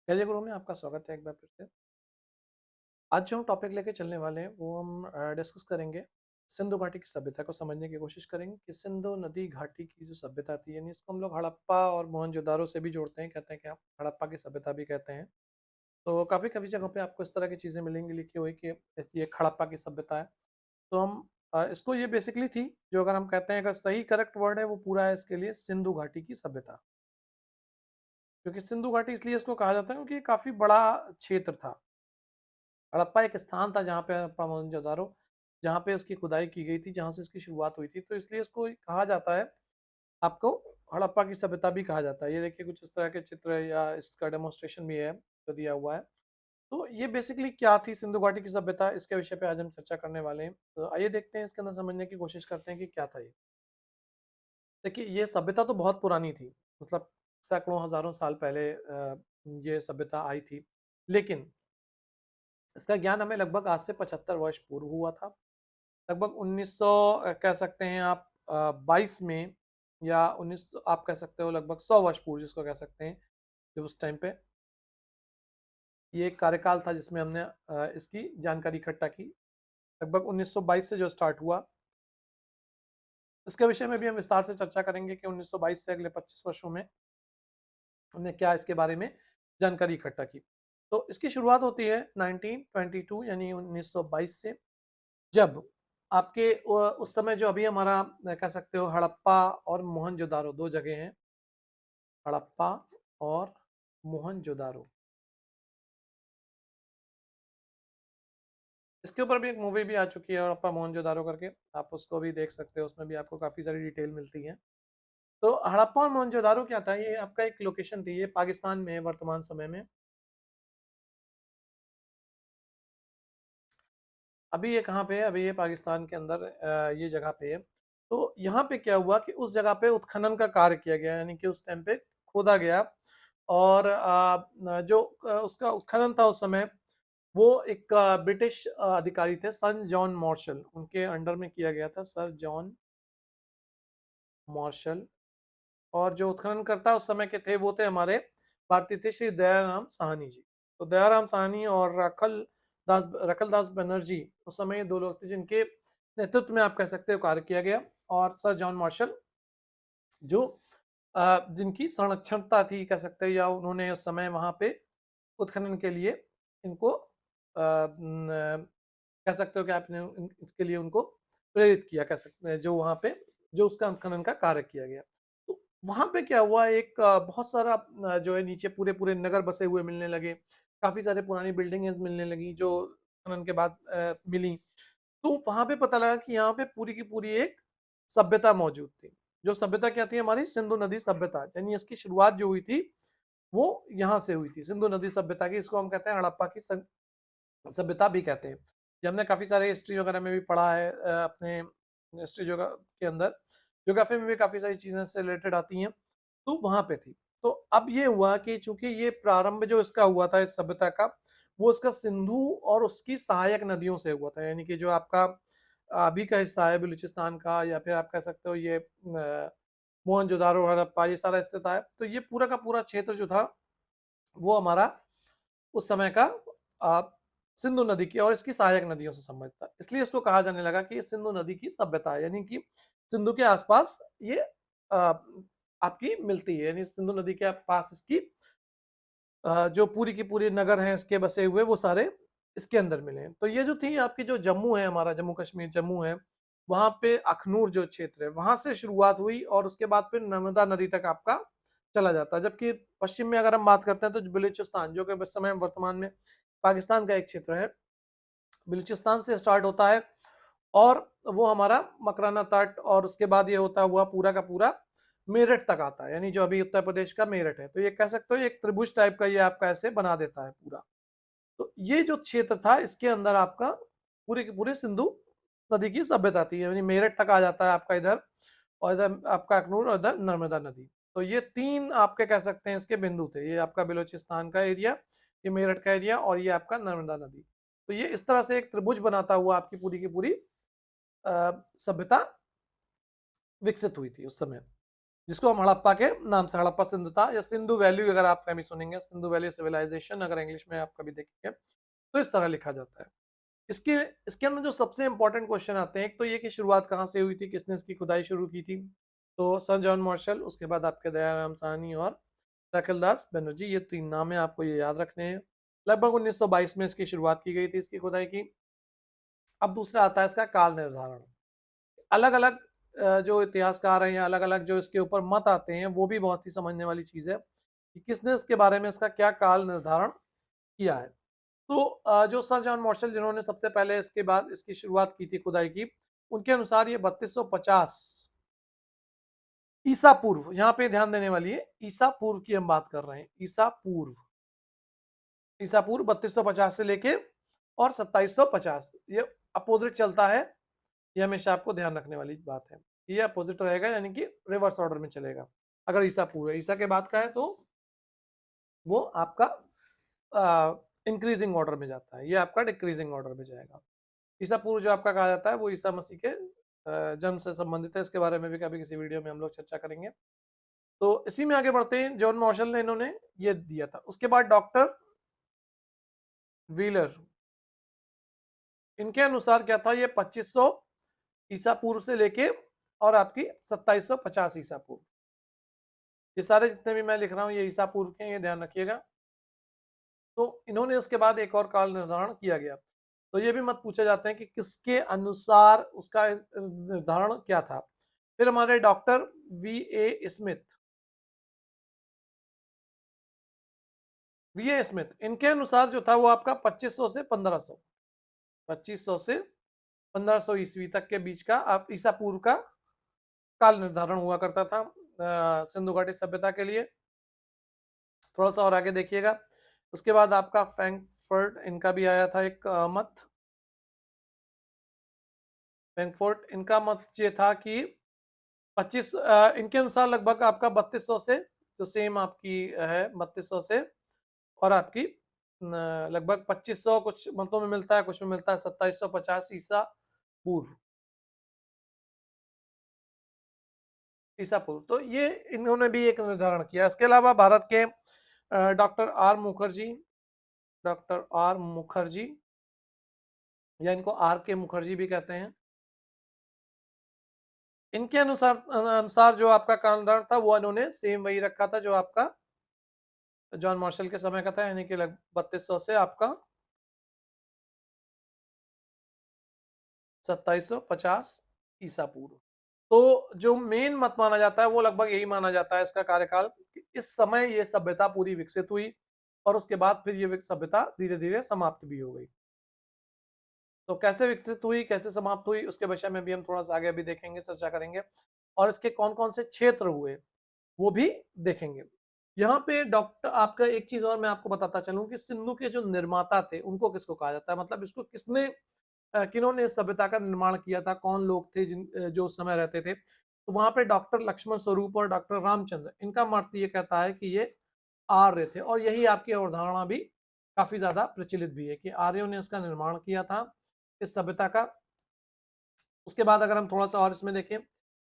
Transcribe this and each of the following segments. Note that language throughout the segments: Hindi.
कैलियो ग्रुप में आपका स्वागत है एक बार फिर से। आज जो हम टॉपिक लेके चलने वाले हैं वो हम डिस्कस करेंगे। सिंधु घाटी की सभ्यता को समझने की कोशिश करेंगे कि सिंधु नदी घाटी की जो सभ्यता थी, यानी इसको हम लोग हड़प्पा और मोहनजोदारो से भी जोड़ते हैं, कहते हैं कि आप हड़प्पा की सभ्यता भी कहते हैं। तो काफ़ी काफ़ी जगहों पे आपको इस तरह की चीज़ें मिलेंगी लिखी हुई कि ये हड़प्पा की सभ्यता है। तो हम इसको ये बेसिकली थी, जो अगर हम कहते हैं अगर सही करेक्ट वर्ड है वो पूरा है इसके लिए सिंधु घाटी की सभ्यता। क्योंकि सिंधु घाटी इसलिए इसको कहा जाता है क्योंकि ये काफ़ी बड़ा क्षेत्र था। हड़प्पा एक स्थान था जहाँ पे हड़प्पा मोहनजोदारो, जहाँ पे इसकी खुदाई की गई थी, जहाँ से इसकी शुरुआत हुई थी, तो इसलिए इसको कहा जाता है, आपको हड़प्पा की सभ्यता भी कहा जाता है। ये देखिए कुछ इस तरह के चित्र या इसका डेमोन्स्ट्रेशन भी है जो दिया हुआ है। तो ये बेसिकली क्या थी सिंधु घाटी की सभ्यता, इसके विषय पे आज हम चर्चा करने वाले हैं। तो आइए देखते हैं, इसके अंदर समझने की कोशिश करते हैं कि क्या था ये। देखिए ये सभ्यता तो बहुत पुरानी थी, मतलब सैकड़ों हजारों साल पहले ये सभ्यता आई थी, लेकिन इसका ज्ञान हमें लगभग आज से 75 वर्ष पूर्व हुआ था। लगभग 1900 कह सकते हैं आप 22 में, या 19 आप कह सकते हो लगभग 100 वर्ष पूर्व जिसको कह सकते हैं, जब उस टाइम पे ये एक कार्यकाल था जिसमें हमने इसकी जानकारी इकट्ठा की। लगभग 1922 से जो स्टार्ट हुआ, इसके विषय में भी हम विस्तार से चर्चा करेंगे कि 1922 से अगले 25 वर्षों में हमने क्या इसके बारे में जानकारी इकट्ठा की। तो इसकी शुरुआत होती है 1922 यानी 1922 से, जब आपके उस समय जो अभी हमारा कह सकते हो हड़प्पा और मोहनजोदारो दो जगह हैं, हड़प्पा और मोहनजोदारो। इसके ऊपर भी एक मूवी भी आ चुकी है हड़प्पा मोहनजोदारो करके, आप उसको भी देख सकते हो, उसमें भी आपको काफी सारी डिटेल मिलती है। तो हड़प्पा और मोहनजोदारो क्या था, ये आपका एक लोकेशन थी, ये पाकिस्तान में है वर्तमान समय में। अभी ये कहाँ पे है, अभी ये पाकिस्तान के अंदर ये जगह पे है। तो यहाँ पे क्या हुआ कि उस जगह पे उत्खनन का कार्य किया गया, यानी कि उस टाइम पे खोदा गया, और जो उसका उत्खनन था उस समय, वो एक ब्रिटिश अधिकारी थे सर जॉन मार्शल, उनके अंडर में किया गया था, सर जॉन मार्शल। और जो उत्खननकर्ता उस समय के थे वो थे हमारे भारतीय थे श्री दयाराम साहनी जी। तो दयाराम साहनी और रखल दास बनर्जी उस समय ये दो लोग थे जिनके नेतृत्व में आप कह सकते हो कार्य किया गया। और सर जॉन मार्शल जो जिनकी संरक्षणता थी कह सकते हो, या उन्होंने उस समय वहां पे उत्खनन के लिए इनको कह सकते हो कि आपने इसके लिए उनको प्रेरित किया, कह सकते हैं, जो वहां पे जो उसका उत्खनन का कार्य किया गया। तो वहां पे क्या हुआ, एक बहुत सारा जो है नीचे पूरे पूरे नगर बसे हुए मिलने लगे, काफी सारे पुरानी बिल्डिंगें मिलने लगी जो उत्खनन के बाद मिली। तो वहां पे पता लगा कि यहाँ पे पूरी की पूरी एक सभ्यता मौजूद थी। जो सभ्यता क्या थी, हमारी सिंधु नदी सभ्यता, यानी इसकी शुरुआत जो हुई थी वो यहाँ से हुई थी, सिंधु नदी सभ्यता की। इसको हम कहते हैं हड़प्पा की सभ्यता भी कहते हैं। ये हमने काफी सारे हिस्ट्री वगैरह में भी पढ़ा है, अपने हिस्ट्री के अंदर ज्योग्राफी में भी काफी सारी चीजें इससे रिलेटेड आती हैं। तो वहां पे थी। तो अब ये हुआ कि चूंकि ये प्रारंभ जो इसका हुआ था इस सभ्यता का, वो इसका सिंधु और उसकी सहायक नदियों से हुआ था, यानी कि जो आपका अभी का हिस्सा है बलूचिस्तान का, या फिर आप कह सकते हो ये मोहनजोदारो हड़प्पा ये सारा स्थित है। तो ये पूरा का पूरा क्षेत्र जो था वो हमारा उस समय का आ, सिंधु नदी की और इसकी सहायक नदियों से संबंधित था। इसलिए इसको कहा जाने लगा कि ये सिंधु नदी की सभ्यता है, यानी कि सिंधु के आसपास ये आ, आपकी मिलती है, यानी सिंधु नदी के पास इसकी जो पूरी की पूरी नगर हैं इसके बसे हुए वो सारे इसके अंदर मिले हैं। तो ये जो थी आपकी जो जम्मू है, हमारा जम्मू कश्मीर जम्मू है, वहां पे अखनूर जो क्षेत्र है वहां से शुरुआत हुई, और उसके बाद फिर नर्मदा नदी तक आपका चला जाता है। जबकि पश्चिम में अगर हम बात करते हैं तो बलूचिस्तान, जो कि इस समय वर्तमान में पाकिस्तान का एक क्षेत्र है, बलूचिस्तान से स्टार्ट होता है, और वो हमारा मकराना तट, और उसके बाद ये होता हुआ पूरा का पूरा मेरठ तक आता है, यानी जो अभी उत्तर प्रदेश का मेरठ है। तो ये कह सकते हो एक त्रिभुज टाइप का ये आपका ऐसे बना देता है पूरा। तो ये जो क्षेत्र था इसके अंदर आपका पूरे के पूरे सिंधु नदी की सभ्यता थी, यानी मेरठ तक आ जाता है आपका इधर, और इधर आपका अखनूर, और इधर नर्मदा नदी। तो ये तीन आपके कह सकते हैं इसके बिंदु थे, ये आपका बलूचिस्तान का एरिया, ये मेरठ का एरिया, और ये आपका नर्मदा नदी। तो ये इस तरह से एक त्रिभुज बनाता हुआ आपकी पूरी की पूरी सभ्यता विकसित हुई थी उस समय। जिसको हम हड़प्पा के नाम से, हड़प्पा सिंधु था, या सिंधु वैली अगर आप कभी सुनेंगे, सिंधु वैली सिविलाइजेशन अगर इंग्लिश में आप कभी देखेंगे तो इस तरह लिखा जाता है। इसके इसके अंदर जो सबसे इंपॉर्टेंट क्वेश्चन आते हैं, एक तो ये कि शुरुआत कहाँ से हुई थी, किसने इसकी खुदाई शुरू की थी, तो सर जॉन मार्शल, उसके बाद आपके दयाराम साहनी और राखिलदास बनर्जी, ये 3 नाम है, आपको ये याद रखने हैं। लगभग 1922 में इसकी शुरुआत की गई थी, इसकी खुदाई की। अब दूसरा आता है इसका काल निर्धारण। अलग अलग जो इतिहासकार हैं या अलग अलग जो इसके ऊपर मत आते हैं, वो भी बहुत ही समझने वाली चीज है कि किसने इसके बारे में इसका क्या काल निर्धारण किया है। तो जो सर जॉन मार्शल, जिन्होंने सबसे पहले इसके बाद इसकी शुरुआत की थी खुदाई की, उनके अनुसार ये 3250 ईसा पूर्व, यहाँ पे ध्यान देने वाली है, ईसा पूर्व की हम बात कर रहे हैं, ईसा पूर्व 3250 से लेके और 2750, ये अपोजिट चलता है। ये हमेशा आपको ध्यान रखने वाली बात है, ये अपोजिट रहेगा, यानी कि रिवर्स ऑर्डर में चलेगा। अगर ईसा पूर्व है, ईसा के बाद का है तो वो आपका इंक्रीजिंग ऑर्डर में जाता है, ये आपका डिक्रीजिंग ऑर्डर में जाएगा। ईसा पूर्व जो आपका कहा जाता है वो ईसा मसीह के जन्म से संबंधित है, इसके बारे में भी कभी किसी वीडियो में हम लोग चर्चा करेंगे। तो इसी में आगे बढ़ते हैं, जॉन मार्शल ने इन्होंने ये दिया था। उसके बाद डॉक्टर व्हीलर, इनके अनुसार क्या था, ये 2500 ईसा पूर्व से लेके और आपकी 2750 ईसा पूर्व, ये सारे जितने भी मैं लिख रहा हूँ ये ईसा पूर्व के, ये ध्यान रखिएगा। तो इन्होंने उसके बाद एक और काल निर्धारण किया गया, तो ये भी मत पूछे जाते हैं कि किसके अनुसार उसका निर्धारण क्या था। फिर हमारे डॉक्टर वी ए स्मिथ, इनके अनुसार जो था वो आपका 2500 से 1500, 2500 से 1500 ईस्वी तक के बीच का आप ईसा पूर्व का काल निर्धारण हुआ करता था सिंधु घाटी सभ्यता के लिए। थोड़ा सा और आगे देखिएगा, उसके बाद आपका फ्रैंकफर्ट, इनका भी आया था एक मत। फ्रैंकफर्ट, इनका मत ये था कि 25 इनके अनुसार लगभग आपका 3200 से, जो सेम आपकी है 3200 से, और आपकी लगभग 2500, कुछ मतों में मिलता है, कुछ में मिलता है 2750 पूर्व ईसा पूर्व। तो ये इन्होंने भी एक निर्धारण किया। इसके अलावा भारत के डॉक्टर आर मुखर्जी, या इनको आर के मुखर्जी भी कहते हैं, इनके अनुसार जो आपका काल निर्धारण था वो इन्होंने सेम वही रखा था जो आपका जॉन मार्शल के समय का था, यानी कि लगभग 3200 से आपका 2750 ईसा पूर्व। तो जो मेन मत माना जाता है वो लगभग यही माना जाता है इसका कार्यकाल, कि इस समय ये सभ्यता पूरी विकसित हुई और उसके बाद फिर ये सभ्यता धीरे धीरे समाप्त भी हो गई। तो कैसे विकसित हुई, कैसे समाप्त हुई, उसके विषय में भी हम थोड़ा सा आगे अभी देखेंगे, चर्चा करेंगे, और इसके कौन कौन से क्षेत्र हुए वो भी देखेंगे। यहाँ पे डॉक्टर, आपका एक चीज और मैं आपको बताता चलूं कि सिंधु के जो निर्माता थे उनको किसको कहा जाता है, मतलब इसको किसने किन्होंने इस सभ्यता का निर्माण किया था, कौन लोग थे जिन जो उस समय रहते थे। तो वहां पे डॉक्टर लक्ष्मण स्वरूप और डॉक्टर रामचंद्र, इनका मत ये कहता है कि ये आर्य थे, और यही आपकी अवधारणा भी काफी ज्यादा प्रचलित भी है कि आर्यों ने इसका निर्माण किया था, इस सभ्यता का। उसके बाद अगर हम थोड़ा सा और इसमें देखें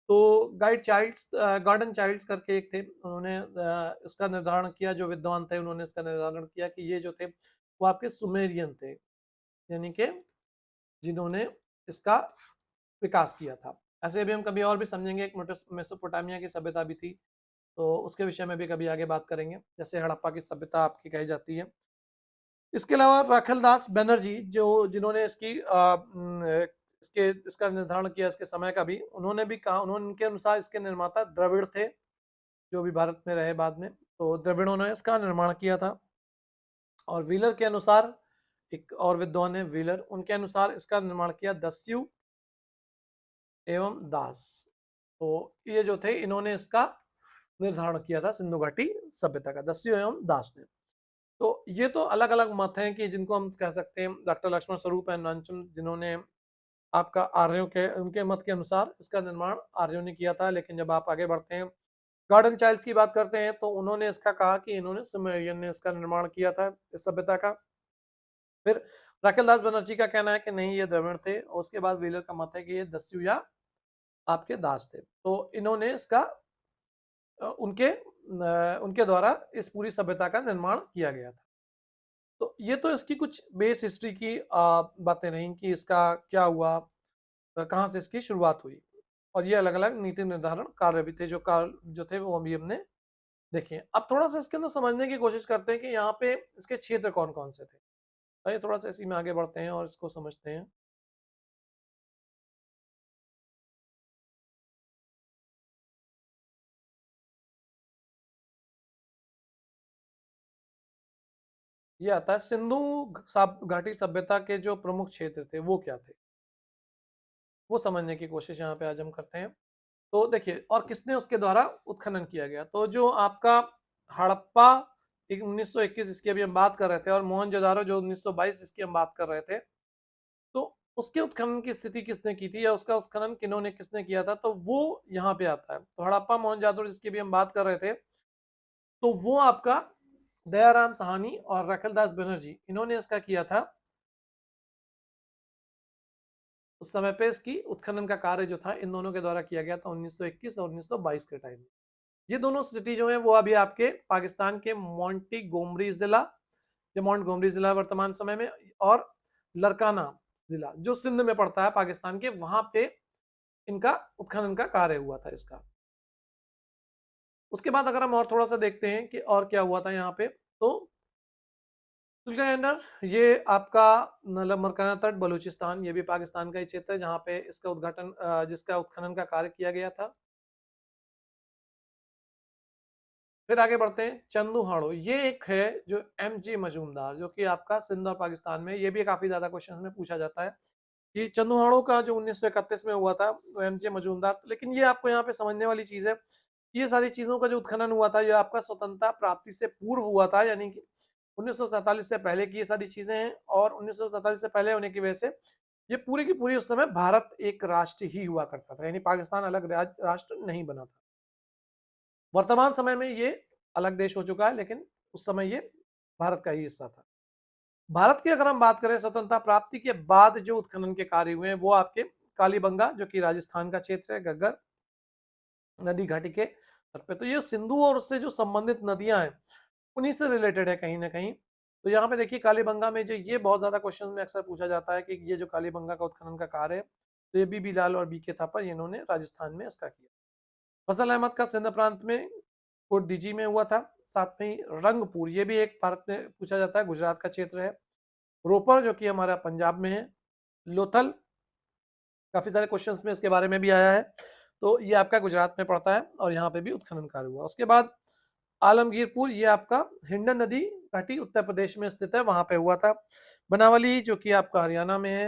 तो गार्डन चाइल्ड्स करके एक थे, उन्होंने इसका निर्धारण किया, जो विद्वान थे उन्होंने इसका निर्धारण किया कि ये जो थे वो आपके सुमेरियन थे, यानी कि जिन्होंने इसका विकास किया था। ऐसे भी हम कभी और भी समझेंगे, एक मेसोपोटामिया की सभ्यता भी थी, तो उसके विषय में भी कभी आगे बात करेंगे, जैसे हड़प्पा की सभ्यता आपकी कही जाती है। इसके अलावा राखलदास बनर्जी, जो जिन्होंने इसका निर्धारण किया इसके समय का भी, उन्होंने भी कहा, उनके अनुसार इसके निर्माता द्रविड़ थे, जो भी भारत में रहे बाद में, तो द्रविड़ों ने इसका निर्माण किया था। और व्हीलर के अनुसार, एक और विद्वान है व्हीलर, उनके अनुसार इसका निर्माण किया दस्यु एवं दास। तो ये जो थे इन्होंने इसका निर्धारण किया था सिंधु घाटी सभ्यता का, दस्यु एवं दास ने। तो ये तो अलग अलग मत हैं कि जिनको हम कह सकते हैं डॉक्टर लक्ष्मण स्वरूप एंड रामचंद्र, जिन्होंने आपका आर्यों के, उनके मत के अनुसार इसका निर्माण आर्यों ने किया था। लेकिन जब आप आगे बढ़ते हैं, गार्डन चाइल्ड्स की बात करते हैं, तो उन्होंने इसका कहा कि इन्होंने सुमेरियन ने इसका निर्माण किया था इस सभ्यता का। फिर राकेलदास बनर्जी का कहना है कि नहीं, ये द्रविड़ थे, और उसके बाद व्हीलर का मत है कि ये दस्यु या आपके दास थे। तो इन्होंने इसका उनके द्वारा इस पूरी सभ्यता का निर्माण किया गया था। तो ये तो इसकी कुछ बेस हिस्ट्री की बातें रहीं कि इसका क्या हुआ, कहाँ से इसकी शुरुआत हुई, और ये अलग-अलग नीति निर्धारण कार्य भी थे जो थे वो अभी हमने देखे। अब थोड़ा-सा इसके अंदर समझने की कोशिश करते हैं कि यहाँ पे इसके क्षेत्र कौन-कौन से थे। आइए थोड़ा-सा इसी में आगे बढ़ते हैं और इसको समझते हैं। ये आता है सिंधु घाटी सभ्यता के जो प्रमुख क्षेत्र थे वो क्या थे, वो समझने की कोशिश यहाँ पे आज हम करते हैं। तो देखिए, और किसने उसके द्वारा उत्खनन किया गया, तो जो आपका हड़प्पा 1921 इसकी अभी हम बात कर रहे थे, और मोहनजोदारो जो 1922 इसकी हम बात कर रहे थे, तो उसके उत्खनन की स्थिति किसने की थी या उसका उत्खनन किन्होंने किसने किया था, तो वो यहाँ पे आता है। तो हड़प्पा मोहनजोदारो जिसकी भी हम बात कर रहे थे, तो वो आपका दयाराम साहनी और रखलदास बनर्जी इन्होंने इसका किया था। उस समय पे इसकी उत्खनन का कार्य जो था इन दोनों के द्वारा किया गया था 1921 और 1922 के टाइम में। ये दोनों सिटी जो है वो अभी आपके पाकिस्तान के मोंटी गोमरी जिला, जो माउंट गोमरी जिला वर्तमान समय में, और लरकाना जिला जो सिंध में पड़ता है पाकिस्तान के, वहां पे इनका उत्खनन का कार्य हुआ था इसका। उसके बाद अगर हम और थोड़ा सा देखते हैं कि और क्या हुआ था यहाँ पे, तो तुलकानंदर ये आपका मतलब मरकाना तट बलूचिस्तान, ये भी पाकिस्तान का ही क्षेत्र है जहाँ पे इसका जिसका उत्खनन का कार्य किया गया था। फिर आगे बढ़ते हैं, चंदू हाड़ो, ये एक है जो एम जे मजूमदार, जो कि आपका सिंध और पाकिस्तान में, ये भी काफी ज्यादा क्वेश्चन में पूछा जाता है कि चंदू हाड़ो का जो 1931 में हुआ था वो एम जे मजूमदार। लेकिन ये आपको यहाँ पे समझने वाली चीज है, ये सारी चीजों का जो उत्खनन हुआ था ये आपका स्वतंत्रता प्राप्ति से पूर्व हुआ था, यानी कि 1947 से पहले की ये सारी चीजें हैं, और 1947 से पहले होने की वजह से ये पूरी की पूरी उस समय भारत एक राष्ट्र ही हुआ करता था, यानी पाकिस्तान अलग राष्ट्र नहीं बना था। वर्तमान समय में ये अलग देश हो चुका है, लेकिन उस समय ये भारत का ही हिस्सा था। भारत की अगर हम बात करें स्वतंत्रता प्राप्ति के बाद जो उत्खनन के कार्य हुए हैं वो आपके कालीबंगा, जो कि राजस्थान का क्षेत्र है, घग्गर नदी घाटी के तट पे, तो ये सिंधु और उससे जो संबंधित नदियां हैं उन्हीं से रिलेटेड है कहीं ना कहीं। तो यहाँ पे देखिए कालीबंगा में जो ये बहुत ज्यादा क्वेश्चन में अक्सर पूछा जाता है कि ये जो कालीबंगा का उत्खनन का कार्य है, तो ये बीबी लाल और बीके थापा इन्होंने राजस्थान में इसका किया। फजल अहमद का सिंध प्रांत में कोटडीजी में हुआ था। साथ में ही रंगपुर, ये भी एक भारत में पूछा जाता है, गुजरात का क्षेत्र है। रोपर जो कि हमारा पंजाब में है। लोथल, काफी सारे क्वेश्चंस में इसके बारे में भी आया है, तो ये आपका गुजरात में पड़ता है और यहाँ पे भी उत्खनन कार्य हुआ। उसके बाद आलमगीरपुर, ये आपका हिंडन नदी घाटी उत्तर प्रदेश में स्थित है, वहां पे हुआ था। बनावली जो कि आपका हरियाणा में है।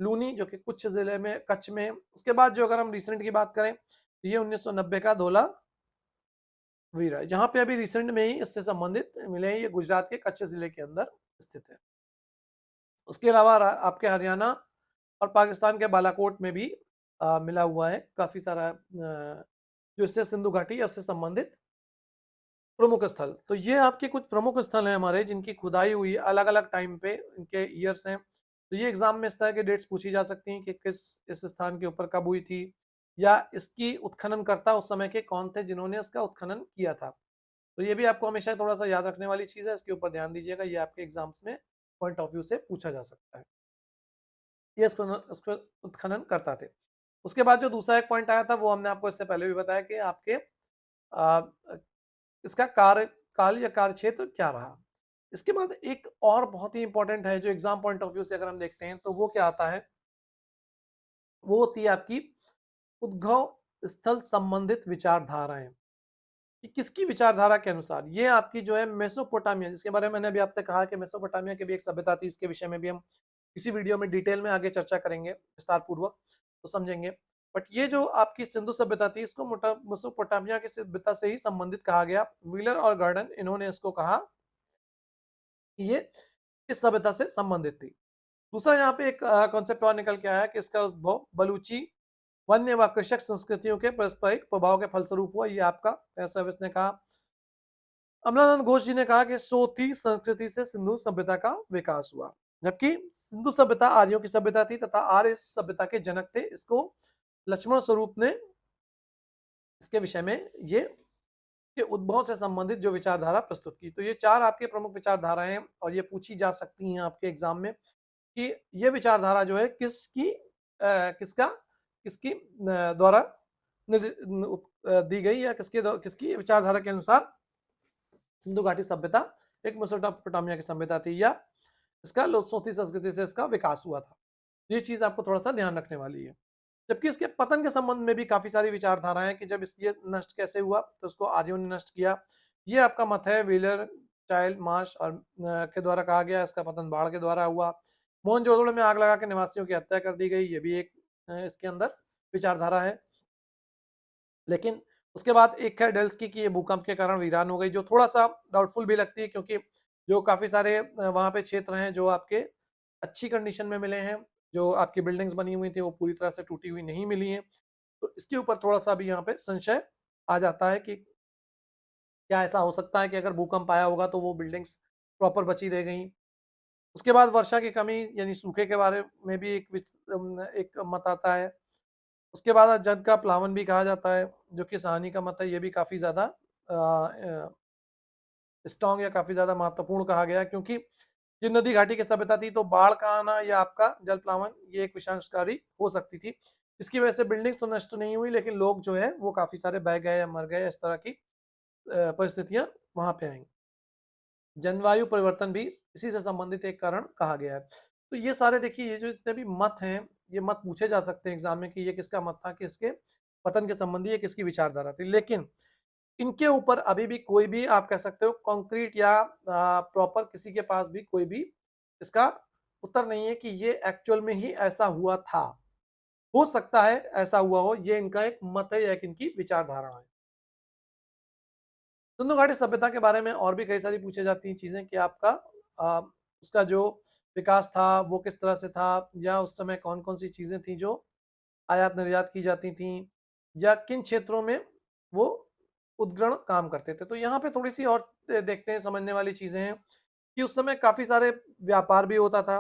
लूनी जो कि कुछ जिले में कच्छ में। उसके बाद जो अगर हम रिसेंट की बात करें तो ये 1990 का धोला वीरा, जहाँ पे अभी रिसेंट में ही इससे संबंधित मिले हैं, ये गुजरात के कच्छ जिले के अंदर स्थित है। उसके अलावा आपके हरियाणा और पाकिस्तान के बालाकोट में भी मिला हुआ है काफी सारा जो इससे सिंधु घाटी या उससे संबंधित प्रमुख स्थल। तो ये आपके कुछ प्रमुख स्थल हैं हमारे जिनकी खुदाई हुई अलग अलग टाइम पे, इनके ईयर्स हैं। तो ये एग्जाम में इस तरह के डेट्स पूछी जा सकती हैं कि किस इस स्थान के ऊपर कब हुई थी, या इसकी उत्खनन करता उस समय के कौन थे जिन्होंने इसका उत्खनन किया था। तो ये भी आपको हमेशा थोड़ा सा याद रखने वाली चीज है, इसके ऊपर ध्यान दीजिएगा, ये आपके एग्जाम्स में पॉइंट ऑफ व्यू से पूछा जा सकता है। ये इसको उत्खनन करता थे। उसके बाद जो दूसरा एक पॉइंट आया था वो हमने आपको इससे पहले भी बताया कि आपके आ, इसका कार्यकाल या कार्य क्षेत्र क्या रहा। इसके बाद एक और बहुत ही इंपॉर्टेंट है जो एग्जाम पॉइंट ऑफ व्यू से अगर हम देखते हैं तो वो क्या आता है, वो होती है आपकी उद्भव स्थल संबंधित विचारधाराएं, कि किसकी विचारधारा के अनुसार ये आपकी जो है मेसोपोटामिया, जिसके बारे में मैंने अभी आपसे कहा कि मेसोपोटामिया की भी एक सभ्यता थी, इसके विषय में भी हम इसी वीडियो में डिटेल में आगे चर्चा करेंगे विस्तार पूर्वक, तो समझेंगे। बट ये जो आपकी सिंधु सभ्यता थी इसको मेसोपोटामिया की सभ्यता से ही संबंधित कहा गया। व्हीलर और गार्डन इन्होंने इसको कहा कि ये इस सभ्यता से संबंधित थी। दूसरा यहाँ पे एक कॉन्सेप्ट और निकल के आया कि इसका उद्भव बलूची वन्य व कृषक संस्कृतियों के पारस्परिक प्रभाव के फलस्वरूप हुआ। ये आपका सर्विस ने कहा। अमलानंद घोष जी ने कहा कि सोथी संस्कृति से सिंधु सभ्यता का विकास हुआ, जबकि सिंधु सभ्यता आर्यों की सभ्यता थी तथा आर्य इस सभ्यता के जनक थे। इसको लक्ष्मण स्वरूप ने इसके विषय में ये के उद्भव से संबंधित जो विचारधारा प्रस्तुत की। तो ये 4 आपके प्रमुख विचारधाराएँ हैं और ये पूछी जा सकती हैं आपके एग्ज़ाम में कि ये विचारधारा जो है किसकी द्वारा दी गई या किसकी विचारधारा के अनुसार सिंधु घाटी सभ्यता एक मेसोपोटामिया की सभ्यता थी या इसका लोथसोती संस्कृति से इसका विकास हुआ था। ये चीज़ आपको थोड़ा-सा ध्यान रखने वाली है। जबकि इसके पतन के संबंध में भी काफ़ी सारी विचारधाराएँ हैं कि जब ये नष्ट कैसे हुआ, तो उसको आर्यों ने नष्ट किया। ये आपका मत है व्हीलर, चाइल्ड, मार्श और के द्वारा कहा गया, इसका पतन बाढ़ के द्वारा हुआ। मोहनजोदड़ो में आग लगा के निवासियों की हत्या कर दी गई, ये भी एक इसके अंदर विचारधारा है। लेकिन उसके बाद एक है डेल्स्की की ये भूकंप के कारण वीरान हो गई, जो थोड़ा-सा डाउटफुल भी लगती है क्योंकि जो काफ़ी सारे वहाँ पे क्षेत्र हैं जो आपके अच्छी कंडीशन में मिले हैं, जो आपकी बिल्डिंग्स बनी हुई थी वो पूरी तरह से टूटी हुई नहीं मिली हैं। तो इसके ऊपर थोड़ा-सा भी यहाँ पे संशय आ जाता है कि क्या ऐसा हो सकता है कि अगर भूकंप आया होगा तो वो बिल्डिंग्स प्रॉपर बची रह गईं। उसके बाद वर्षा की कमी यानी सूखे के बारे में भी एक मत आता है। उसके बाद जल का प्लावन भी कहा जाता है, जो कि सहानी का मत है, ये भी काफ़ी ज़्यादा स्ट्रॉन्ग या काफ़ी ज़्यादा महत्वपूर्ण कहा गया है क्योंकि ये नदी घाटी की सभ्यता थी तो बाढ़ का आना या आपका जल प्लावन ये एक विनाशकारी हो सकती थी। इसकी वजह से बिल्डिंग्स तो नष्ट नहीं हुई लेकिन लोग जो है वो काफ़ी सारे बह गए या मर गए, इस तरह की परिस्थितियाँ वहाँ पे आईं। जलवायु परिवर्तन भी इसी से संबंधित एक कारण कहा गया है। तो ये सारे देखिए ये जो जितने भी मत हैं, ये मत पूछे जा सकते हैं एग्ज़ाम में कि ये किसका मत था, किसके पतन के संबंधी ये किसकी विचारधारा थी। लेकिन इनके ऊपर अभी भी कोई भी आप कह सकते हो कॉन्क्रीट या प्रॉपर किसी के पास भी कोई भी इसका उत्तर नहीं है कि ये एक्चुअल में ही ऐसा हुआ था। हो सकता है ऐसा हुआ हो, ये इनका एक मत है या एक इनकी विचारधारा है। सिंधु घाटी सभ्यता के बारे में और भी कई सारी पूछी जाती हैं चीज़ें कि आपका अ, उसका जो विकास था, वो किस तरह से था या उस समय कौन-कौन सी चीज़ें थी जो आयात-निर्यात की जाती थीं या किन क्षेत्रों में वो उद्ग्रण काम करते थे। तो यहाँ पे थोड़ी-सी और देखते हैं समझने वाली चीज़ें हैं कि उस समय काफ़ी सारे व्यापार भी होता था,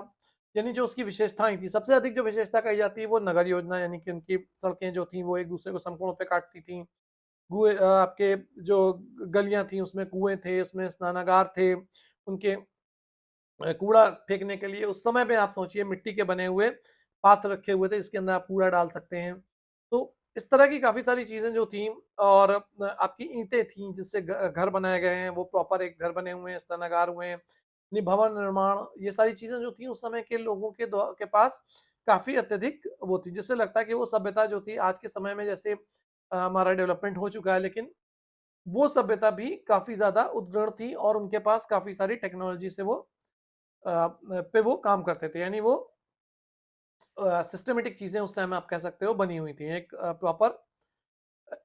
यानी जो उसकी विशेषताएँ थी, सबसे अधिक जो विशेषता कही जाती है वो नगर योजना यानी कि उनकी सड़कें जो थीं वो एक-दूसरे को समकोण पे काटती थीं। आपके जो गलियाँ थीं उसमें कुएँ थे, उसमें स्नानागार थे, उनके कूड़ा फेंकने के लिए उस समय पे आप सोचिए मिट्टी के बने हुए पात्र रखे हुए थे, जिसके अंदर आप कूड़ा डाल सकते हैं। तो इस तरह की काफ़ी सारी चीज़ें जो थीं और आपकी ईंटें थीं जिससे घर बनाए गए हैं, वो प्रॉपर एक घर बने हुए हैं, स्नानागार हुए हैं, यानी भवन निर्माण ये सारी चीज़ें जो थीं उस समय के लोगों के पास काफ़ी अत्यधिक वो थी, जिससे लगता है कि वो सभ्यता जो थी आज के समय में जैसे हमारा डेवलपमेंट हो चुका है लेकिन वो सभ्यता भी काफ़ी ज़्यादा उद्ग्रण थी और उनके पास काफ़ी सारी टेक्नोलॉजी से वो पे वो काम करते थे। यानी वो सिस्टमैटिक चीज़ें उस समय आप कह सकते हो बनी हुई थी। एक प्रॉपर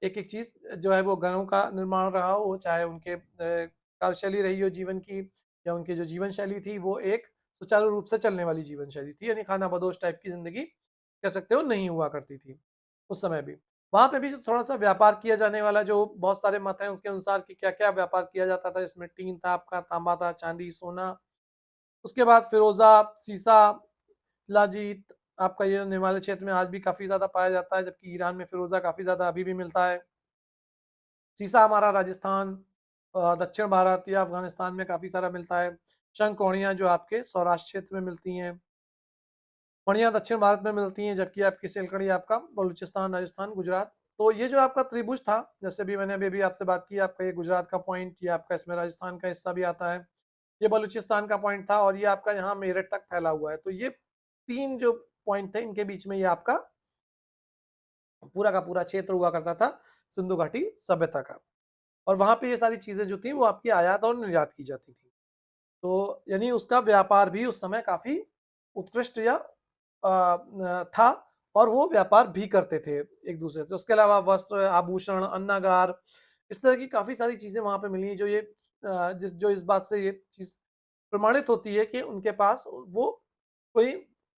एक-एक चीज़ जो है वो घरों का निर्माण रहा हो, चाहे उनके कार्यशैली रही हो जीवन की या उनकी जो जीवन शैली थी वो एक सुचारू रूप से चलने वाली जीवन शैली थी। यानी खानाबदोश टाइप की ज़िंदगी कह सकते हो नहीं हुआ करती थी, उस समय भी। वहाँ पे भी जो थोड़ा-सा व्यापार किया जाने वाला जो बहुत सारे मत हैं उसके अनुसार कि क्या-क्या व्यापार किया जाता था, इसमें टीन था आपका, तांबा था, चांदी, सोना, उसके बाद फिरोज़ा, सीसा, लाजीत आपका ये हिमालय क्षेत्र में आज भी काफ़ी ज़्यादा पाया जाता है, जबकि ईरान में फिरोज़ा काफ़ी ज़्यादा अभी भी मिलता है। सीसा हमारा राजस्थान दक्षिण भारत या अफ़गानिस्तान में काफ़ी सारा मिलता है। शंख-कौड़ियाँ जो आपके सौराष्ट्र क्षेत्र में मिलती हैं। मणियाँ दक्षिण भारत में मिलती हैं, जबकि आपकी सिलकड़ी आपका बलूचिस्तान, राजस्थान, गुजरात। तो ये जो आपका त्रिभुज था, जैसे भी मैंने अभी-अभी आपसे बात की, आपका ये गुजरात का पॉइंट, ये आपका इसमें राजस्थान का हिस्सा भी आता है। ये बलूचिस्तान का पॉइंट था और ये आपका यहाँ मेरठ तक फैला हुआ है। तो ये 3 जो पॉइंट थे, इनके बीच में ये आपका पूरा का पूरा क्षेत्र हुआ करता था, सिंधु घाटी सभ्यता का। और वहाँ पे ये सारी चीज़ें जो थी, वो आपकी आयात और निर्यात की जाती थी। तो यानी उसका व्यापार भी उस समय काफ़ी उत्कृष्ट या था और वो व्यापार भी करते थे एक-दूसरे से। उसके अलावा वस्त्र, आभूषण, अन्नागार, इस तरह की काफ़ी सारी चीज़ें वहाँ पे मिली हैं जो ये जो इस बात से ये चीज़ प्रमाणित होती है कि उनके पास वो कोई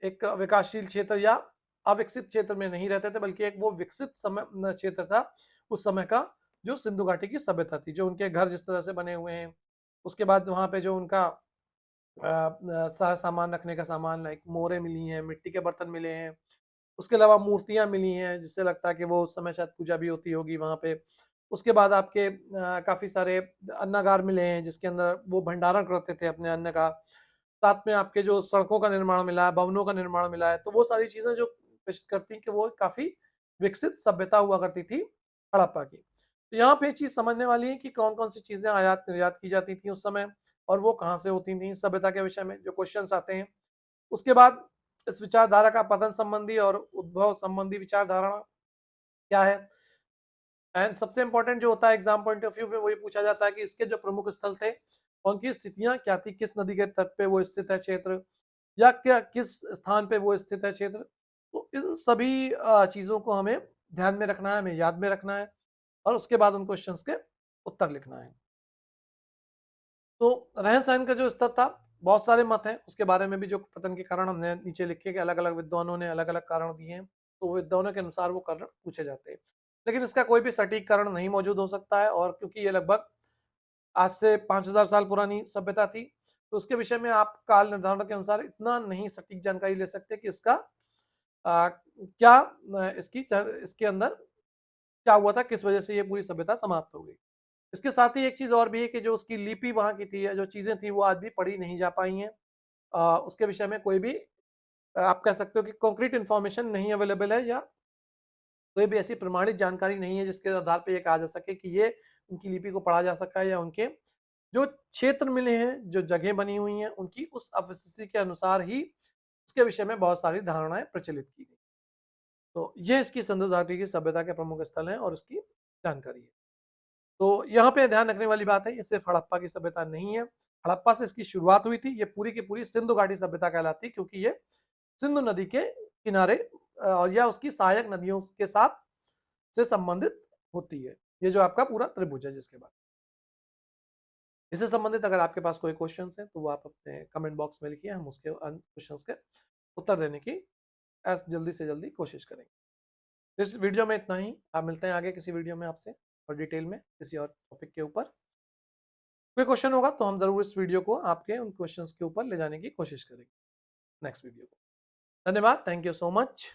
एक विकासशील क्षेत्र या अविकसित क्षेत्र में नहीं रहते थे, बल्कि एक वो विकसित क्षेत्र था, उस समय का, जो सिंधु घाटी की सभ्यता थी। जो उनके घर जिस तरह से बने हुए हैं, उसके बाद वहाँ पे जो उनका सारा सामान रखने का सामान लाइक मोहरें मिली हैं, मिट्टी के बर्तन मिले हैं, उसके अलावा मूर्तियाँ मिली हैं, जिससे लगता है कि वो उस समय शायद पूजा भी होती होगी वहाँ पे। उसके बाद आपके काफ़ी सारे अन्नागार मिले हैं, जिसके अंदर वो भंडारण करते थे अपने अन्न का। साथ में आपके जो सड़कों का निर्माण मिला है, भवनों का निर्माण मिला है, तो वो सारी चीज़ें जो प्रेषित करती हैं कि वो काफ़ी विकसित सभ्यता हुआ करती थी हड़प्पा की। तो यहाँ पे ये चीज़ समझने वाली है कि कौन-कौन सी चीज़ें आयात-निर्यात की जाती थी उस समय और वो कहाँ से होती थी, सभ्यता के विषय में जो क्वेश्चन्स आते हैं। उसके बाद इस विचारधारा का पतन संबंधी और उद्भव संबंधी विचारधारा क्या है? एंड सबसे इंपॉर्टेंट जो होता है एग्जाम पॉइंट ऑफ व्यू में, वो ये पूछा जाता है कि इसके जो प्रमुख स्थल थे, उनकी स्थितियां क्या थी, किस नदी के तट पे वो स्थित है क्षेत्र, या क्या किस स्थान पे वो स्थित है क्षेत्र। तो इन सभी चीजों को हमें ध्यान में रखना है, हमें याद में रखना है, और उसके बाद उन क्वेश्चंस के उत्तर लिखना है। तो रहन सहन का जो स्तर था, बहुत सारे मत हैं उसके बारे में भी, जो पतन के कारण हमने नीचे लिखे कि अलग अलग विद्वानों ने अलग अलग कारण दिए हैं, तो विद्वानों के अनुसार वो कारण पूछे जाते हैं। लेकिन इसका कोई भी सटीक कारण नहीं मौजूद हो सकता है, और क्योंकि ये लगभग आज से 5000 साल पुरानी सभ्यता थी, तो उसके विषय में आप काल निर्धारण के अनुसार इतना नहीं सटीक जानकारी ले सकते कि इसका क्या इसके अंदर क्या हुआ था, किस वजह से ये पूरी सभ्यता समाप्त हो गई। इसके साथ ही एक चीज और भी है कि जो उसकी लिपि वहां की थी, या जो चीजें थी, वो आज भी पढ़ी नहीं जा पाई हैं। उसके विषय में कोई भी आप कह सकते हो कि कॉन्क्रीट इन्फॉर्मेशन नहीं अवेलेबल है, या कोई भी ऐसी प्रमाणित जानकारी नहीं है जिसके आधार पर यह कहा जा सके कि ये उनकी लिपि को पढ़ा जा सका है, या उनके जो क्षेत्र मिले हैं, जो जगह बनी हुई हैं, उनकी उस अवस्थिति के अनुसार ही उसके विषय में बहुत सारी धारणाएं प्रचलित की गई। तो ये इसकी सिंधु घाटी की सभ्यता के प्रमुख स्थल हैं और उसकी जानकारी है। तो यहाँ पे ध्यान रखने वाली बात है, ये सिर्फ हड़प्पा की सभ्यता नहीं है। हड़प्पा से इसकी शुरुआत हुई थी, ये पूरी की पूरी सिंधु घाटी सभ्यता कहलाती है, क्योंकि ये सिंधु नदी के किनारे और या उसकी सहायक नदियों के साथ से संबंधित होती है। ये जो आपका पूरा त्रिभुज है जिसके बाद, इससे संबंधित अगर आपके पास कोई क्वेश्चंस हैं तो वो आप अपने कमेंट बॉक्स में लिखिए, हम उसके क्वेश्चंस के उत्तर देने की जल्दी से जल्दी कोशिश करेंगे। इस वीडियो में इतना ही, आप मिलते हैं आगे किसी वीडियो में आपसे, और डिटेल में किसी और टॉपिक के ऊपर। कोई क्वेश्चन होगा तो हम जरूर इस वीडियो को आपके उन क्वेश्चंस के ऊपर ले जाने की कोशिश करेंगे नेक्स्ट वीडियो को। धन्यवाद, थैंक यू सो मच।